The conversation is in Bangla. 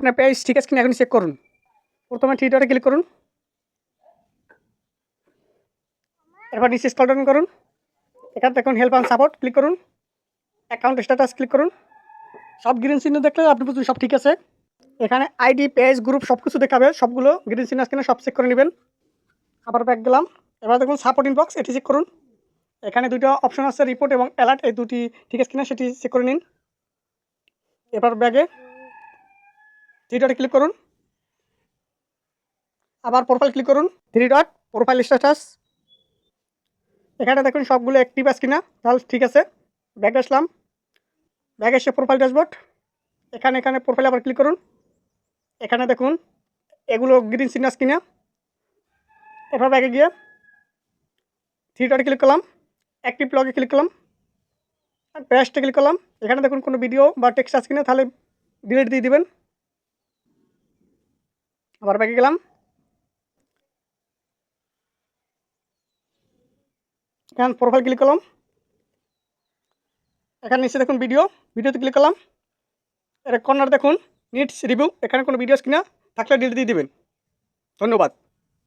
আপনার পেজ ঠিক আছে কিনা এখন চেক করুন। প্রথমে থ্রি ডটে ক্লিক করুন, এরপর নিচে স্ক্রল ডাউন করুন, এখানে দেখুন হেল্প অ্যান্ড সাপোর্ট ক্লিক করুন, অ্যাকাউন্ট স্ট্যাটাস ক্লিক করুন। সব গ্রিন চিহ্ন দেখলে আপনি বুঝুন সব ঠিক আছে। এখানে আইডি, পেজ, গ্রুপ সব কিছু দেখাবে, সবগুলো গ্রিন চিহ্ন কিনা সব চেক করে নেবেন। আবার ব্যাক গেলাম, এবার দেখুন সাপোর্ট ইনবক্স, এটি চেক করুন। এখানে দুটো অপশন আছে, রিপোর্ট এবং অ্যালার্ট, এই দুটি ঠিক আছে কিনা সেটি চেক করে নিন। এবার ব্যাগে থ্রি ডটে ক্লিক করুন, আবার প্রোফাইল ক্লিক করুন, থ্রি ডট প্রোফাইল স্ট্যাটাস। এখানে দেখুন সবগুলো অ্যাক্টিভ আছে কিনা, তাহলে ঠিক আছে। ব্যাগ আসলাম, ব্যাগ এসে প্রোফাইল ড্যাশবোর্ড, এখানে প্রোফাইল আবার ক্লিক করুন। এখানে দেখুন এগুলো গ্রিন চিহ্ন আছে কিনা। এরপর ব্যাগে গিয়ে থ্রি ডটে ক্লিক করলাম, অ্যাক্টিভ লগে ক্লিক করলাম, আর পেস্টে ক্লিক করলাম। এখানে দেখুন কোনো ভিডিও বা টেক্সট আছে কিনা, তাহলে ডিলিট দিয়ে দিবেন। আবার ব্যাগে গেলাম, এখানে প্রোফাইল ক্লিক করলাম, এখানে নিচে দেখুন ভিডিওতে ক্লিক করলাম। এর কর্নার দেখুন নিডস রিভিউ, এখানে কোনো ভিডিও আছে কিনা, থাকলে ডিলিট দিয়ে দিবেন। ধন্যবাদ।